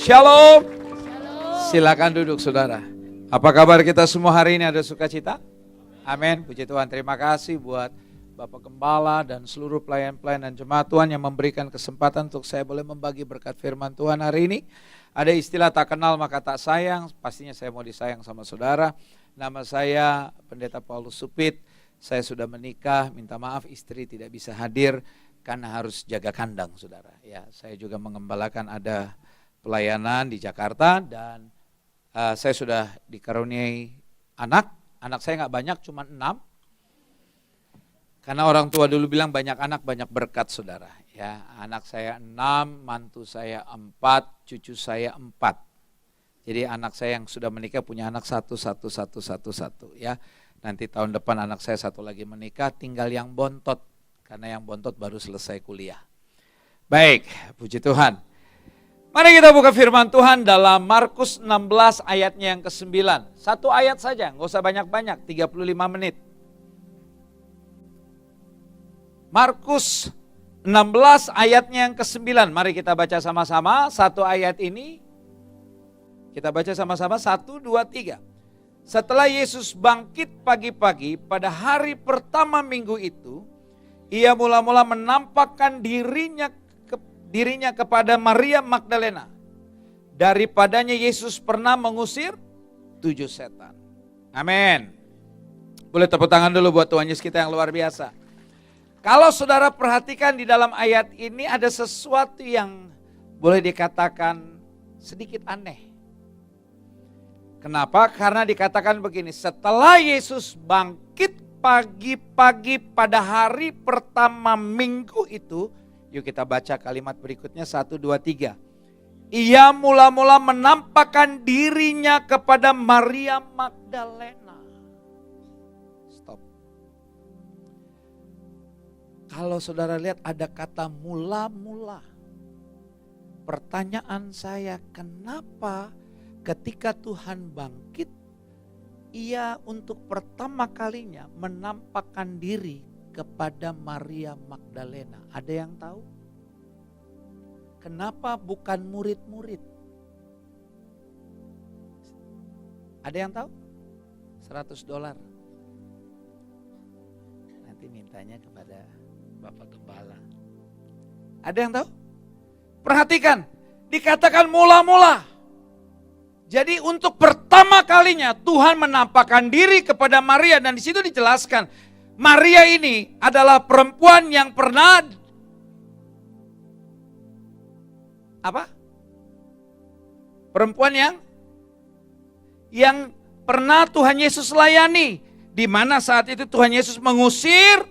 Shalom. Silakan duduk saudara. Apa kabar kita semua hari ini, ada sukacita? Amin, puji Tuhan. Terima kasih buat Bapak Gembala dan seluruh pelayan-pelayan dan jemaat Tuhan yang memberikan kesempatan untuk saya boleh membagi berkat firman Tuhan hari ini. Ada istilah tak kenal maka tak sayang, pastinya saya mau disayang sama saudara. Nama saya Pendeta Paulus Supit, saya sudah menikah, minta maaf istri tidak bisa hadir karena harus jaga kandang saudara. Ya, saya juga mengembalakan ada pelayanan di Jakarta dan saya sudah dikaruniai anak saya nggak banyak, cuma 6. Karena orang tua dulu bilang banyak anak banyak berkat saudara. Ya, anak saya 6, mantu saya 4, cucu saya 4. Jadi anak saya yang sudah menikah punya anak 1 ya. Nanti tahun depan anak saya 1 lagi menikah, tinggal yang bontot karena yang bontot baru selesai kuliah. Baik, puji Tuhan. Mari kita buka firman Tuhan dalam Markus 16 ayatnya yang ke-9. 1 ayat saja, nggak usah banyak-banyak, 35 menit. Markus 16 ayatnya yang ke-9. Mari kita baca sama-sama 1 ayat ini. Kita baca sama-sama 1, 2, 3. Setelah Yesus bangkit pagi-pagi pada hari pertama minggu itu, ia mula-mula menampakkan dirinya kepada Maria Magdalena. Daripadanya Yesus pernah mengusir 7 setan. Amin. Boleh tepuk tangan dulu buat Tuhan Yesus kita yang luar biasa. Kalau saudara perhatikan di dalam ayat ini ada sesuatu yang boleh dikatakan sedikit aneh. Kenapa? Karena dikatakan begini, setelah Yesus bangkit pagi-pagi pada hari pertama minggu itu, yuk kita baca kalimat berikutnya 1, 2, 3. Ia mula-mula menampakkan dirinya kepada Maria Magdalena. Stop. Kalau saudara lihat ada kata mula-mula. Pertanyaan saya, kenapa ketika Tuhan bangkit, ia untuk pertama kalinya menampakkan diri kepada Maria Magdalena? Ada yang tahu? Kenapa bukan murid-murid? Ada yang tahu? $100. Nanti mintanya kepada Bapak Gembala. Ada yang tahu? Perhatikan, dikatakan mula-mula. Jadi untuk pertama kalinya Tuhan menampakkan diri kepada Maria dan di situ dijelaskan Maria ini adalah perempuan yang pernah Perempuan yang pernah Tuhan Yesus layani, di mana saat itu Tuhan Yesus mengusir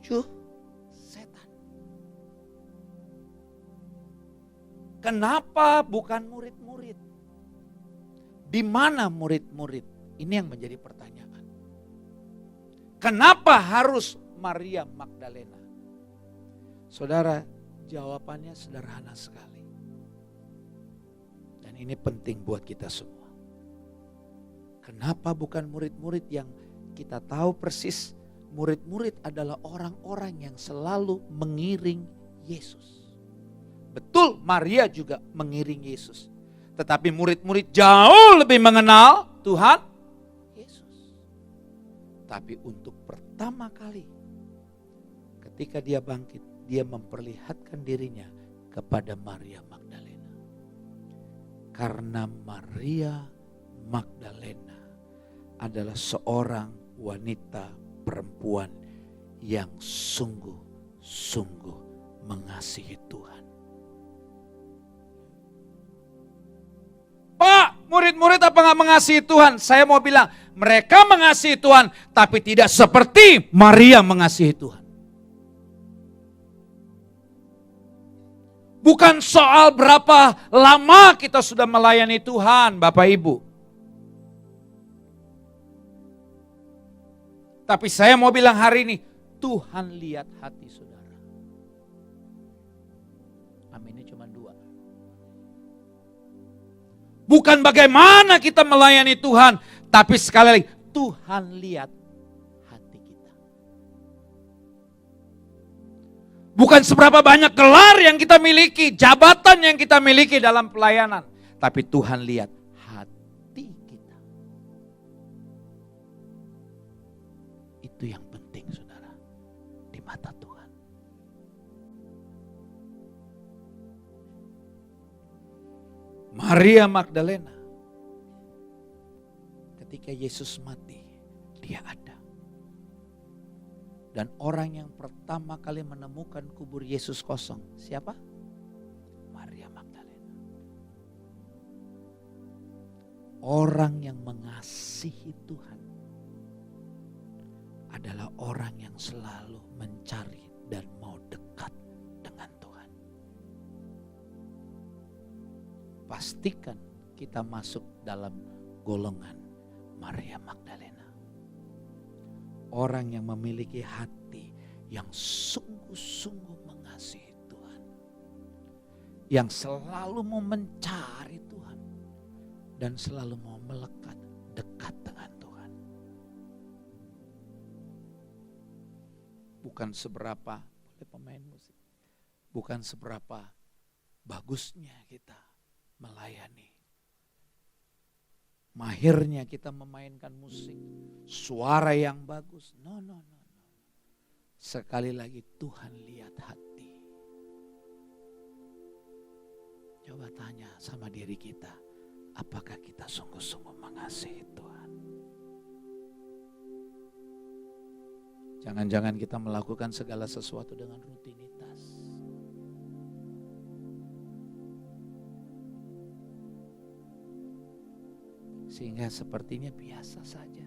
7 setan. Kenapa bukan murid-murid? Di mana murid-murid? Ini yang menjadi pertanyaan. Kenapa harus Maria Magdalena? Saudara, jawabannya sederhana sekali. Dan ini penting buat kita semua. Kenapa bukan murid-murid yang kita tahu persis? Murid-murid adalah orang-orang yang selalu mengiring Yesus. Betul, Maria juga mengiring Yesus. Tetapi murid-murid jauh lebih mengenal Tuhan Yesus. Tapi untuk pertama kali ketika dia bangkit, dia memperlihatkan dirinya kepada Maria Magdalena. Karena Maria Magdalena adalah seorang wanita perempuan yang sungguh-sungguh mengasihi Tuhan. Pak, murid-murid apa gak mengasihi Tuhan? Saya mau bilang, mereka mengasihi Tuhan, tapi tidak seperti Maria mengasihi Tuhan. Bukan soal berapa lama kita sudah melayani Tuhan, Bapak Ibu. Tapi saya mau bilang hari ini, Tuhan lihat hati saudara. Aminnya cuma 2. Bukan bagaimana kita melayani Tuhan, tapi sekali lagi, Tuhan lihat hati kita. Bukan seberapa banyak gelar yang kita miliki, jabatan yang kita miliki dalam pelayanan. Tapi Tuhan lihat hati kita. Itu yang penting saudara, di mata Tuhan. Maria Magdalena, ketika Yesus mati, dia ada. Dan orang yang pertama kali menemukan kubur Yesus kosong, siapa? Maria Magdalena. Orang yang mengasihi Tuhan adalah orang yang selalu mencari dan mau dekat dengan Tuhan. Pastikan kita masuk dalam golongan Maria Magdalena. Orang yang memiliki hati yang sungguh-sungguh mengasihi Tuhan. Yang selalu mau mencari Tuhan. Dan selalu mau melekat dekat dengan Tuhan. Bukan seberapa, boleh pemain musik. Bukan seberapa bagusnya kita melayani. Mahirnya kita memainkan musik, suara yang bagus. No. Sekali lagi Tuhan lihat hati. Coba tanya sama diri kita, apakah kita sungguh-sungguh mengasihi Tuhan? Jangan-jangan kita melakukan segala sesuatu dengan rutinitas. Sehingga sepertinya biasa saja.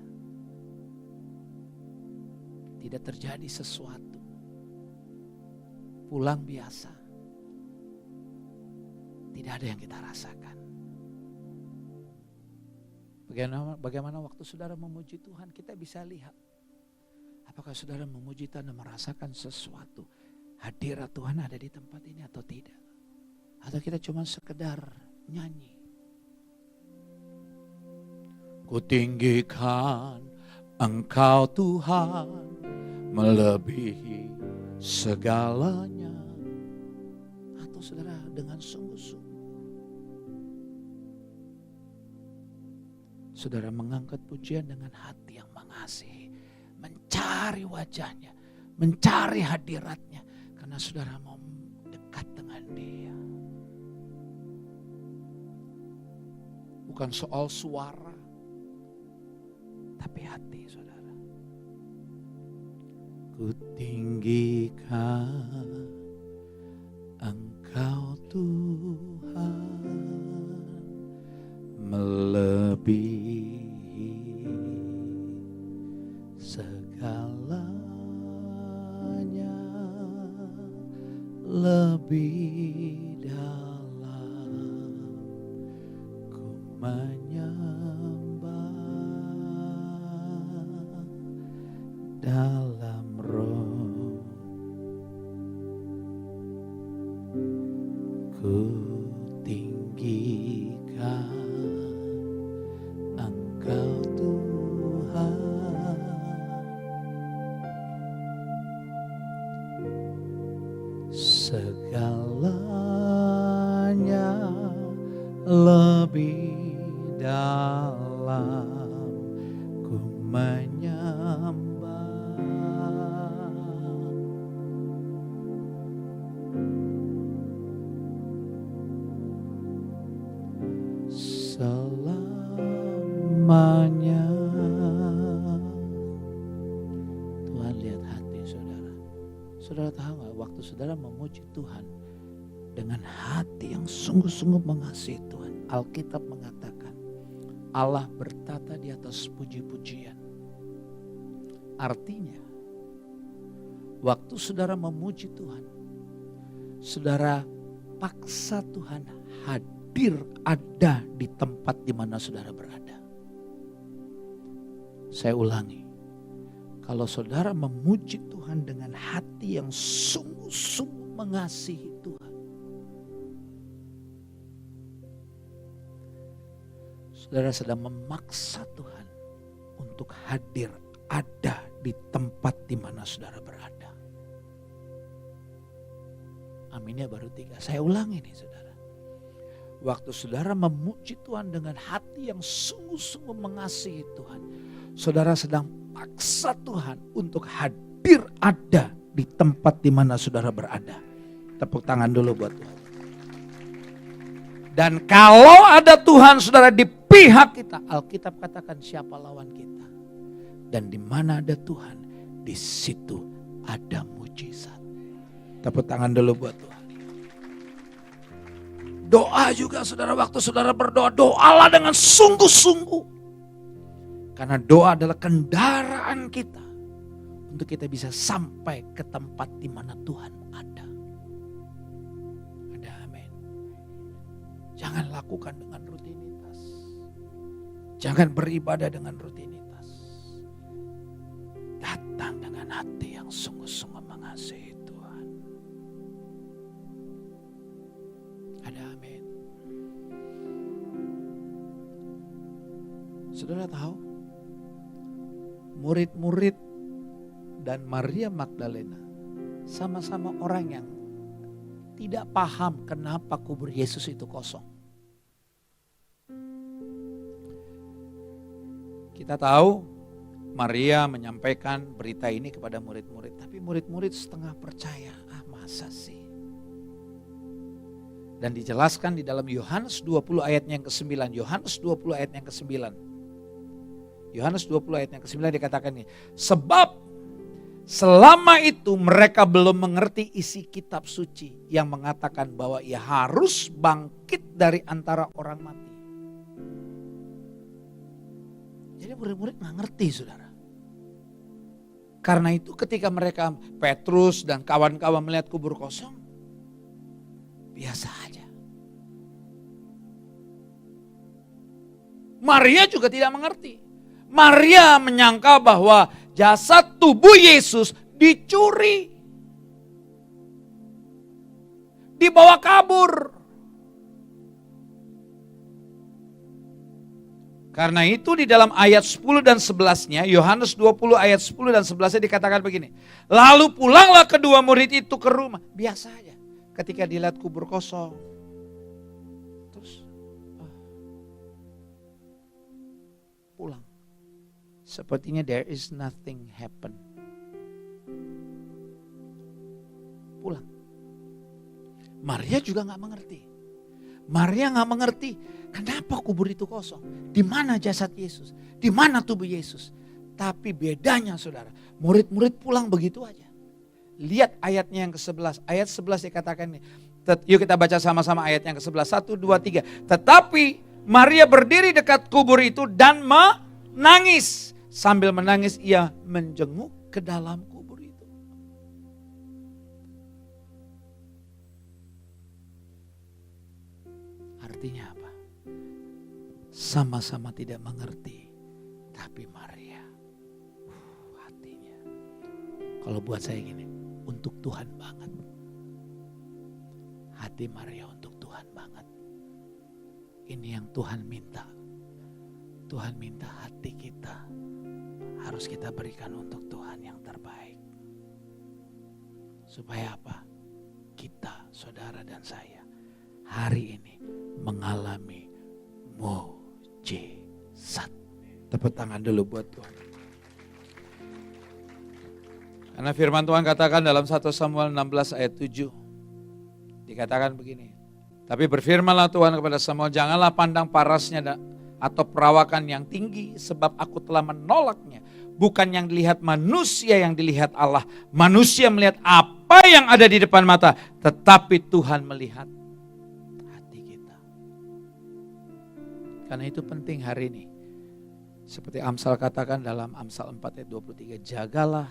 Tidak terjadi sesuatu. Pulang biasa. Tidak ada yang kita rasakan. Bagaimana waktu saudara memuji Tuhan, kita bisa lihat. Apakah saudara memuji Tuhan dan merasakan sesuatu? Hadirat Tuhan ada di tempat ini atau tidak? Atau kita cuma sekedar nyanyi? Kutinggikan Engkau Tuhan melebihi segalanya. Atau saudara dengan sungguh-sungguh saudara mengangkat pujian dengan hati yang mengasihi, mencari wajahnya, mencari hadiratnya, karena saudara mau dekat dengan Dia. Bukan soal suara, tapi hati saudara. Kutinggikan Engkau Tuhan melebihi segalanya, lebih dalam ku dalam roh, ku tinggikan Engkau Tuhan, segalanya lebih dalam ku menyembah. Selamanya. Tuhan lihat hati saudara. Saudara tahu gak, waktu saudara memuji Tuhan dengan hati yang sungguh-sungguh mengasihi Tuhan, Alkitab mengatakan Allah bertata di atas puji-pujian. Artinya waktu saudara memuji Tuhan, saudara paksa Tuhan hadir ada di tempat di mana saudara berada. Saya ulangi, kalau saudara memuji Tuhan dengan hati yang sungguh-sungguh mengasihi Tuhan, saudara sedang memaksa Tuhan untuk hadir ada di tempat di mana saudara berada. Aminnya baru 3. Saya ulangi nih saudara. Waktu saudara memuji Tuhan dengan hati yang sungguh-sungguh mengasihi Tuhan. Saudara sedang paksa Tuhan untuk hadir ada di tempat di mana saudara berada. Tepuk tangan dulu buat Tuhan. Dan kalau ada Tuhan saudara di pihak kita, Alkitab katakan siapa lawan kita. Dan di mana ada Tuhan, di situ ada mujizat. Tepuk tangan dulu buat Tuhan. Doa juga saudara, waktu saudara berdoa, doalah dengan sungguh-sungguh. Karena doa adalah kendaraan kita untuk kita bisa sampai ke tempat di mana Tuhan ada. Ada amin. Jangan lakukan dengan rutinitas. Jangan beribadah dengan rutinitas. Datang dengan hati yang sungguh-sungguh mengasihi Tuhan. Ada amin. Saudara tahu, murid-murid dan Maria Magdalena sama-sama orang yang tidak paham kenapa kubur Yesus itu kosong. Kita tahu Maria menyampaikan berita ini kepada murid-murid, tapi murid-murid setengah percaya. Masa sih? Dan dijelaskan di dalam Yohanes 20 ayatnya yang ke-9. Yohanes 20 ayatnya yang ke-9. Yohanes 20 ayat yang ke-9 dikatakan ini. Sebab selama itu mereka belum mengerti isi kitab suci yang mengatakan bahwa ia harus bangkit dari antara orang mati. Jadi murid-murid gak ngerti saudara. Karena itu ketika mereka Petrus dan kawan-kawan melihat kubur kosong, biasa aja. Maria juga tidak mengerti. Maria menyangka bahwa jasad tubuh Yesus dicuri. Dibawa kabur. Karena itu di dalam ayat 10 dan 11-nya, Yohanes 20 ayat 10 dan 11-nya dikatakan begini. Lalu pulanglah kedua murid itu ke rumah. Biasa aja ketika dilihat kubur kosong. Terus pulang. Sepertinya there is nothing happen. Pulang. Maria juga gak mengerti. Maria gak mengerti kenapa kubur itu kosong. Di mana jasad Yesus? Di mana tubuh Yesus? Tapi bedanya saudara, murid-murid pulang begitu aja. Lihat ayatnya yang ke-11. Ayat 11 dikatakan ini. Yuk kita baca sama-sama ayat yang ke-11. 1, 2, 3. Tetapi Maria berdiri dekat kubur itu dan menangis. Sambil menangis ia menjenguk ke dalam kubur itu. Artinya apa? Sama-sama tidak mengerti. Tapi Maria, hatinya. Kalau buat saya gini, untuk Tuhan banget. Hati Maria untuk Tuhan banget. Ini yang Tuhan minta. Tuhan minta hati kita harus kita berikan untuk Tuhan yang terbaik. Supaya apa? Kita, saudara dan saya, hari ini mengalami mujizat. Tepuk tangan dulu buat Tuhan. Karena firman Tuhan katakan dalam 1 Samuel 16 ayat 7. Dikatakan begini. Tapi berfirmanlah Tuhan kepada Samuel, janganlah pandang parasnya atau perawakan yang tinggi, sebab aku telah menolaknya. Bukan yang dilihat manusia, yang dilihat Allah. Manusia melihat apa yang ada di depan mata, tetapi Tuhan melihat hati kita. Karena itu penting hari ini. Seperti Amsal katakan dalam Amsal 4 ayat 23, jagalah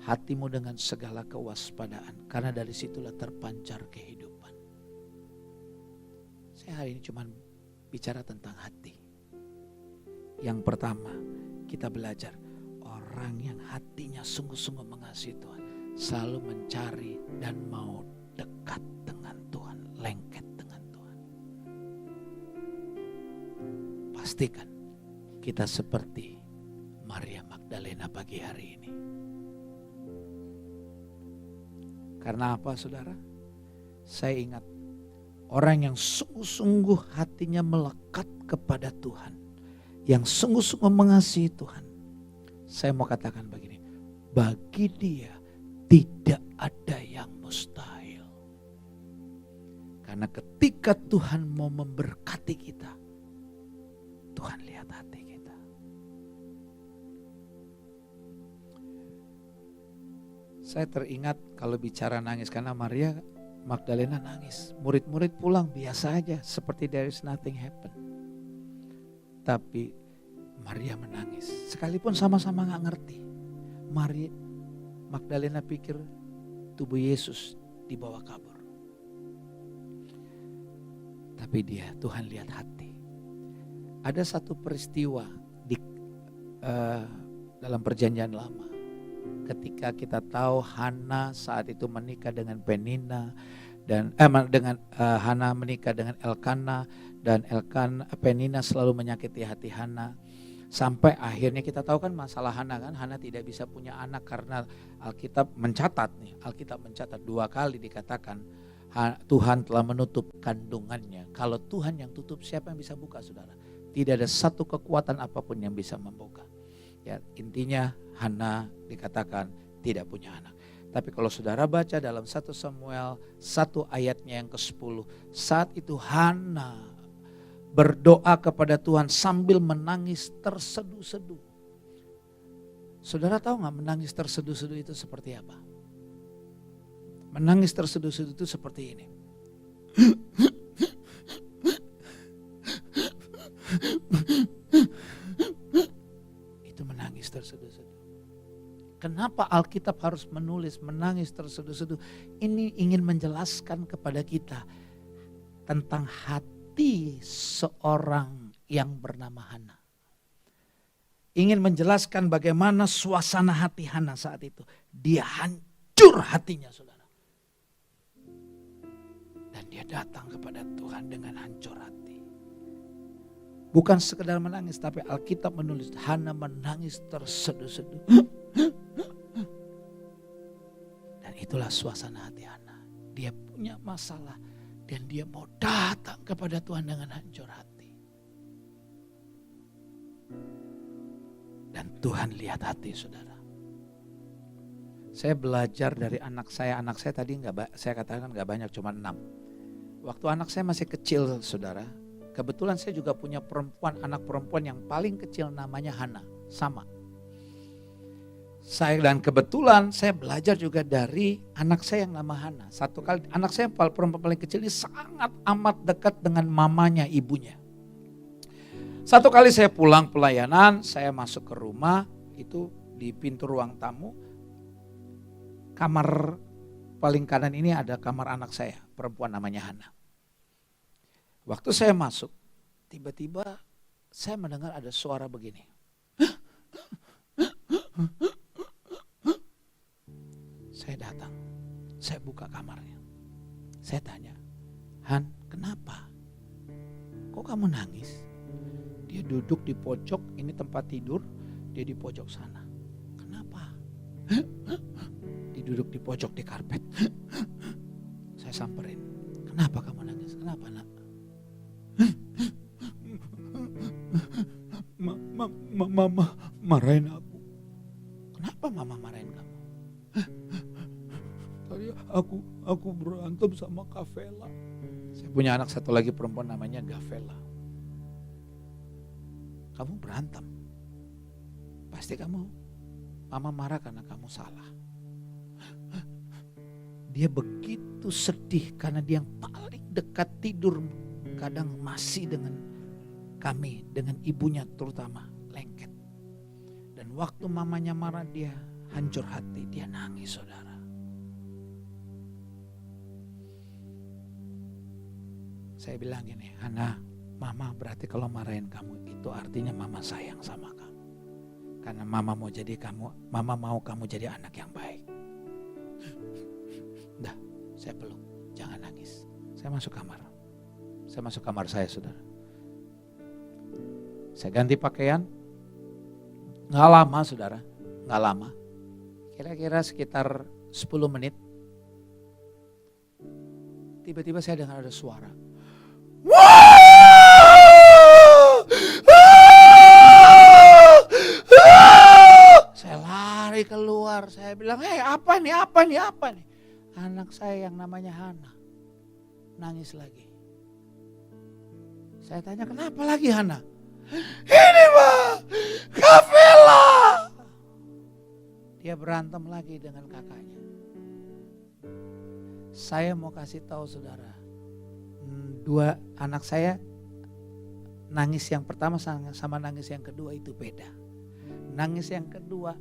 hatimu dengan segala kewaspadaan, karena dari situlah terpancar kehidupan. Saya hari ini cuma bicara tentang hati. Yang pertama, kita belajar orang yang hatinya sungguh-sungguh mengasihi Tuhan selalu mencari dan mau dekat dengan Tuhan, lengket dengan Tuhan. Pastikan kita seperti Maria Magdalena pagi hari ini. Karena apa saudara? Saya ingat orang yang sungguh-sungguh hatinya melekat kepada Tuhan, yang sungguh-sungguh mengasihi Tuhan. Saya mau katakan begini, bagi dia tidak ada yang mustahil. Karena ketika Tuhan mau memberkati kita, Tuhan lihat hati kita. Saya teringat kalau bicara nangis, karena Maria Magdalena nangis. Murid-murid pulang biasa aja, seperti there is nothing happen. Tapi Maria menangis, sekalipun sama-sama gak ngerti. Maria Magdalena pikir tubuh Yesus dibawa kabur. Tapi Tuhan lihat hati. Ada satu peristiwa dalam perjanjian lama. Ketika kita tahu Hana saat itu menikah dengan Penina dan Hana menikah dengan Elkana, dan Penina selalu menyakiti hati Hana. Sampai akhirnya kita tahu kan masalah Hana kan, Hana tidak bisa punya anak karena Alkitab mencatat 2 kali dikatakan Tuhan telah menutup kandungannya. Kalau Tuhan yang tutup, siapa yang bisa buka, saudara? Tidak ada satu kekuatan apapun yang bisa membuka. Ya, intinya Hana dikatakan tidak punya anak. Tapi kalau saudara baca dalam 1 Samuel 1 ayatnya yang ke-10, saat itu Hana berdoa kepada Tuhan sambil menangis terseduh-seduh. Saudara tahu gak menangis terseduh-seduh itu seperti apa? Menangis terseduh-seduh itu seperti ini. Itu menangis terseduh-seduh. Kenapa Alkitab harus menulis menangis terseduh-seduh? Ini ingin menjelaskan kepada kita tentang hati seorang yang bernama Hana. Ingin menjelaskan bagaimana suasana hati Hana saat itu. Dia hancur hatinya, saudara. Dan dia datang kepada Tuhan dengan hancur hati. Bukan sekedar menangis, tapi Alkitab menulis Hana menangis terseduh-seduh. Dan itulah suasana hati Hana. Dia punya masalah dan dia mau datang kepada Tuhan dengan hancur hati. Dan Tuhan lihat hati, saudara. Saya belajar dari anak saya tadi saya katakan gak banyak, cuma 6. Waktu anak saya masih kecil, saudara, kebetulan saya juga punya anak perempuan yang paling kecil namanya Hana, sama. Dan kebetulan saya belajar juga dari anak saya yang nama Hana. Satu kali anak saya perempuan paling kecil ini sangat amat dekat dengan mamanya, ibunya. Satu kali saya pulang pelayanan, saya masuk ke rumah, itu di pintu ruang tamu, kamar paling kanan ini ada kamar anak saya, perempuan namanya Hana. Waktu saya masuk, tiba-tiba saya mendengar ada suara begini. Saya datang, saya buka kamarnya. Saya tanya, Han, kenapa? Kok kamu nangis? Dia duduk di pojok, ini tempat tidur, dia di pojok sana. Kenapa? Dia duduk di pojok di karpet. Saya samperin, kenapa kamu nangis? Kenapa, nak? Mama marahin aku. Kenapa mama marahin kamu? Tadi aku berantem sama Kavela. Saya punya anak satu lagi perempuan namanya Gavela. Kamu berantem. Pasti mama marah karena kamu salah. Dia begitu sedih karena dia yang paling dekat tidur kadang masih dengan kami, dengan ibunya terutama, lengket. Dan waktu mamanya marah dia hancur hati, dia nangis, saudara. Saya bilang gini, Hana, mama berarti kalau marahin kamu itu artinya mama sayang sama kamu. Karena mama mau kamu jadi anak yang baik. Dah, saya peluk, jangan nangis. Saya masuk kamar saya, saudara. Saya ganti pakaian, gak lama, saudara, gak lama. Kira-kira sekitar 10 menit. tiba-tiba saya dengar ada suara. Saya lari keluar, saya bilang, apa nih? Anak saya yang namanya Hana nangis lagi. Saya tanya, kenapa lagi Hana? Ini Pak, Kavela. Dia berantem lagi dengan kakaknya. Saya mau kasih tahu saudara, dua anak saya nangis yang pertama sama nangis yang kedua itu beda. Nangis yang kedua,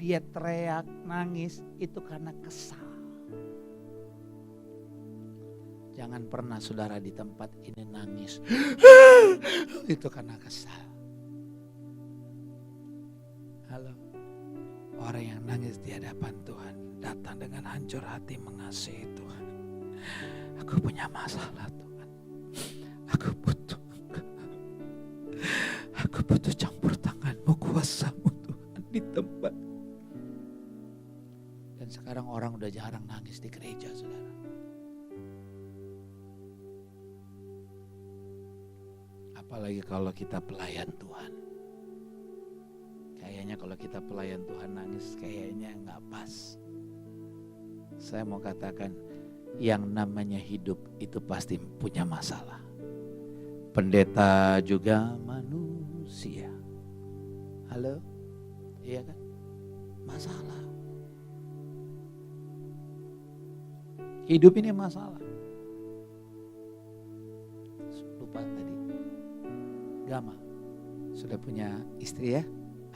dia teriak nangis itu karena kesal. Jangan pernah saudara di tempat ini nangis itu karena kesal. Halo, orang yang nangis di hadapan Tuhan datang dengan hancur hati mengasihi Tuhan. Aku punya masalah Tuhan, aku butuh Engkau. Aku butuh campur tangan-Mu, kuasa-Mu Tuhan di tempat. Dan sekarang orang udah jarang nangis di gereja saudara. Apalagi kalau kita pelayan Tuhan. Kayaknya kalau kita pelayan Tuhan nangis kayaknya gak pas. Saya mau katakan yang namanya hidup itu pasti punya masalah. Pendeta juga manusia. Halo? Iya kan? Masalah. Hidup ini masalah. Lupa tadi. Gama. Sudah punya istri ya?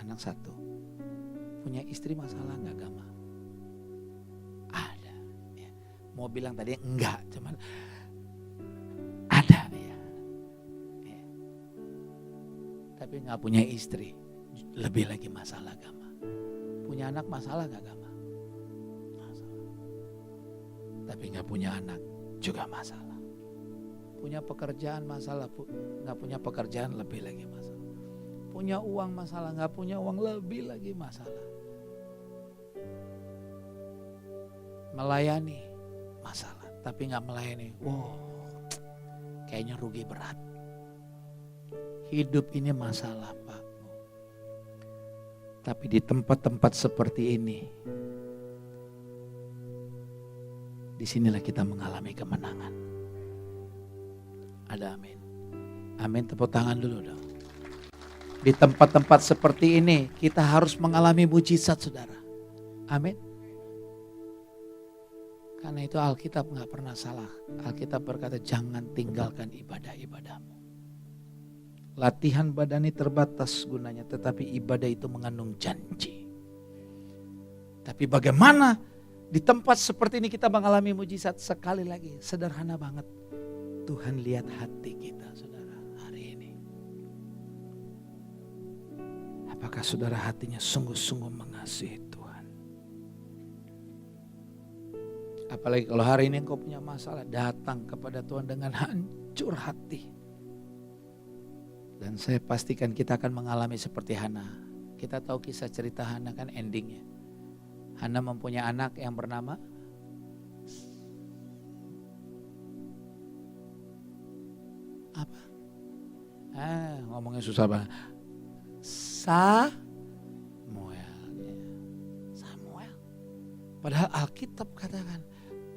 Anak satu. Punya istri masalah gak Gama? Ada. Ya. Mau bilang tadi enggak. Cuman ada ya. Ya. Tapi gak punya istri. Lebih lagi masalah Gama. Punya anak masalah gak Gama? Masalah. Tapi gak punya anak juga masalah. Punya pekerjaan masalah, gak punya pekerjaan lebih lagi masalah. Punya uang masalah, gak punya uang lebih lagi masalah. Melayani masalah, tapi gak melayani, wow, kayaknya rugi berat. Hidup ini masalah Pak. Tapi di tempat-tempat seperti ini, disinilah kita mengalami kemenangan. Ada amin. Amin, tepuk tangan dulu dong. Di tempat-tempat seperti ini kita harus mengalami mujizat saudara. Amin. Karena itu Alkitab gak pernah salah. Alkitab berkata jangan tinggalkan ibadah-ibadahmu. Latihan badani terbatas gunanya, tetapi ibadah itu mengandung janji. Tapi bagaimana di tempat seperti ini kita mengalami mujizat? Sekali lagi sederhana banget. Tuhan lihat hati kita saudara hari ini. Apakah saudara hatinya sungguh-sungguh mengasihi Tuhan? Apalagi kalau hari ini engkau punya masalah, datang kepada Tuhan dengan hancur hati. Dan saya pastikan kita akan mengalami seperti Hana. Kita tahu kisah cerita Hana kan endingnya. Hana mempunyai anak yang bernama apa? Ngomongnya susah banget. Samuel. Padahal Alkitab katakan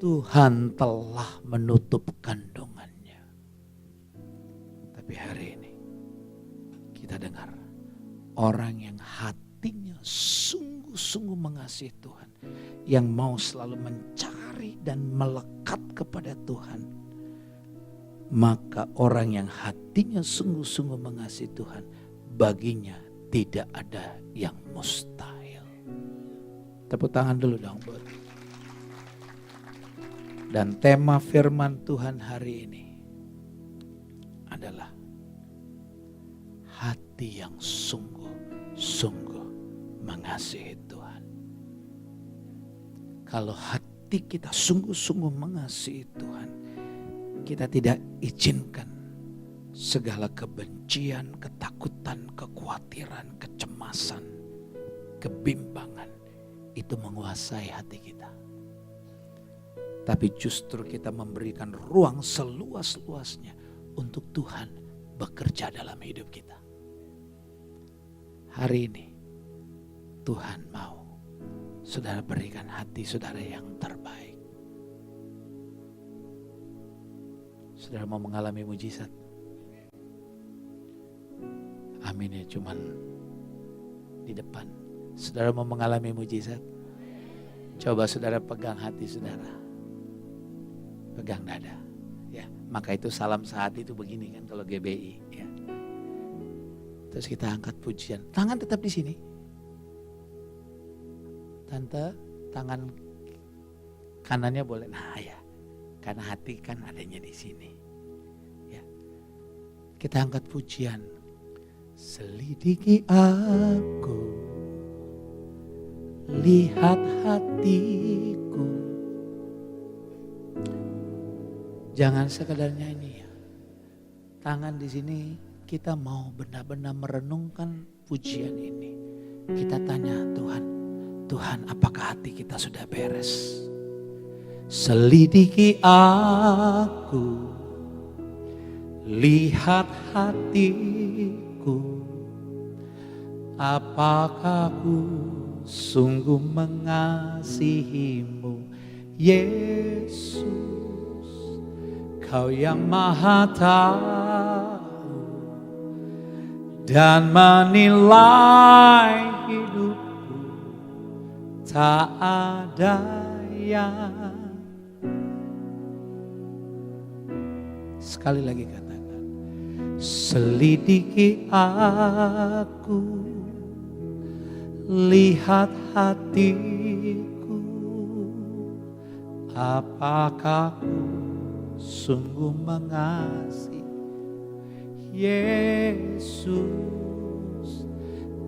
Tuhan telah menutup kandungannya. Tapi hari ini kita dengar orang yang hatinya sungguh-sungguh mengasihi Tuhan, yang mau selalu mencari dan melekat kepada Tuhan. Maka orang yang hatinya sungguh-sungguh mengasihi Tuhan, baginya tidak ada yang mustahil. Tepuk tangan dulu dong buat. Dan tema firman Tuhan hari ini adalah hati yang sungguh-sungguh mengasihi Tuhan. Kalau hati kita sungguh-sungguh mengasihi Tuhan, kita tidak izinkan segala kebencian, ketakutan, kekhawatiran, kecemasan, kebimbangan itu menguasai hati kita. Tapi justru kita memberikan ruang seluas-luasnya untuk Tuhan bekerja dalam hidup kita. Hari ini Tuhan mau saudara berikan hati saudara yang terbaik. Saudara mau mengalami mujizat? Amin ya, cuman di depan. Saudara mau mengalami mujizat? Coba saudara pegang hati saudara. Pegang dada. Ya, maka itu salam saat itu begini kan kalau GBI ya. Terus kita angkat pujian. Tangan tetap di sini. Tante, tangan kanannya boleh. Nah ya, karena hati kan adanya di sini. Ya. Kita angkat pujian. Selidiki aku, lihat hatiku. Jangan sekedar nyanyi ya. Tangan di sini kita mau benar-benar merenungkan pujian ini. Kita tanya Tuhan, Tuhan apakah hati kita sudah beres? Selidiki aku, lihat hatiku. Apakah ku sungguh mengasihimu, Yesus? Kau yang maha tahu dan menilai hidupku, tak ada yang. Sekali lagi katakan, selidiki aku, lihat hatiku, apakah ku sungguh mengasihi Yesus?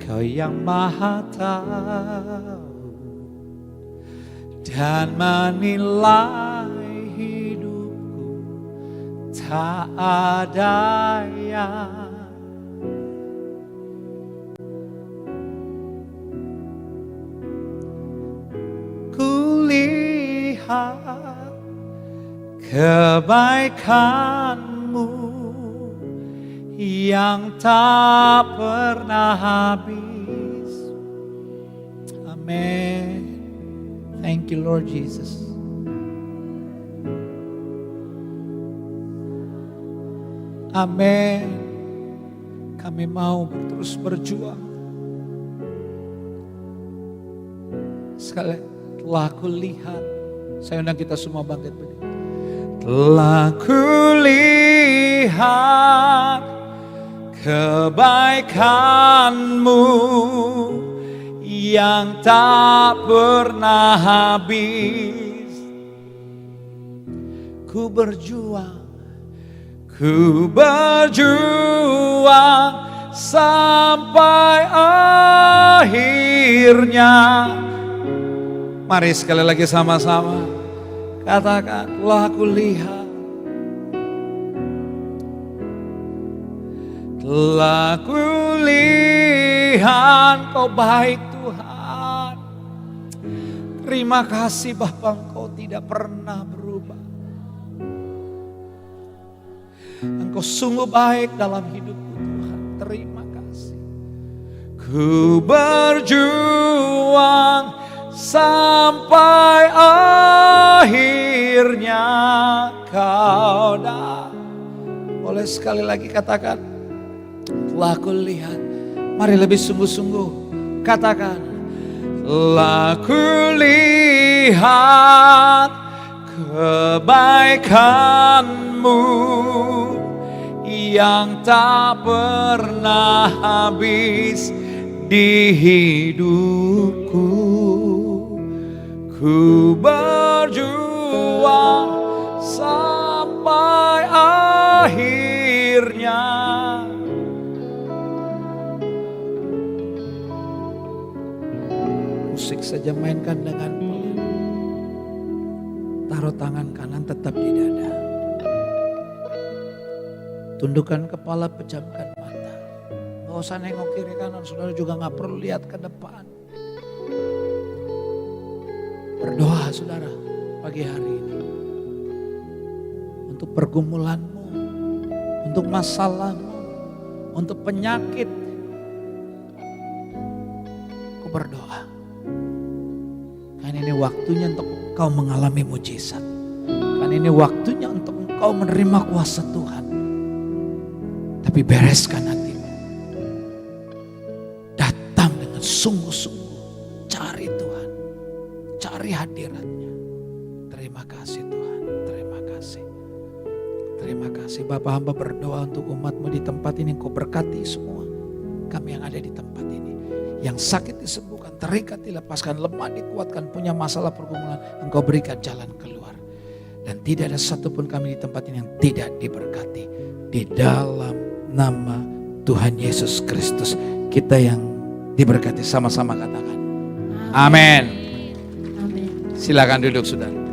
Kau yang maha tahu dan menilai hidupku, tak ada yang. Kulihat kebaikanmu yang tak pernah habis. Amin. Thank you Lord Jesus. Amin. Kami mau terus berjuang. Sekali telah kulihat, saya undang kita semua bangkit berdiri. Telah kulihat kebaikanmu yang tak pernah habis. Ku berjuang sampai akhirnya. Mari sekali lagi sama-sama katakan, telah kulihat, telah kulihat Kau baik Tuhan. Terima kasih Bapa, Engkau tidak pernah berubah. Engkau sungguh baik dalam hidupku Tuhan. Terima kasih. Ku berjuang sampai akhirnya Kau datang. Boleh sekali lagi katakan, telah kulihat. Mari lebih sungguh-sungguh katakan, telah kulihat kebaikanmu yang tak pernah habis di hidupku. Ku berjuang sampai akhirnya. Musik saja mainkan dengan pelan. Taruh tangan kanan tetap di dada. Tundukkan kepala, pejamkan mata. Gak usah nengok kiri kanan, saudara juga gak perlu lihat ke depan. Berdoa saudara, pagi hari ini. Untuk pergumulanmu, untuk masalahmu, untuk penyakit. Aku berdoa. Karena ini waktunya untuk engkau mengalami mujizat. Karena ini waktunya untuk engkau menerima kuasa Tuhan. Tapi bereskan hatimu. Datang dengan sungguh-sungguh. Cari Tuhan. Cari hadiratnya. Terima kasih Tuhan. Terima kasih. Terima kasih Bapa, hamba berdoa untuk umatmu di tempat ini. Engkau berkati semua kami yang ada di tempat ini. Yang sakit disembuhkan, terikat dilepaskan, lemah dikuatkan, punya masalah pergumulan. Engkau berikan jalan keluar. Dan tidak ada satupun kami di tempat ini yang tidak diberkati. Di dalam nama Tuhan Yesus Kristus. Kita yang diberkati sama-sama katakan. Amin. Amin. Silakan duduk saudara.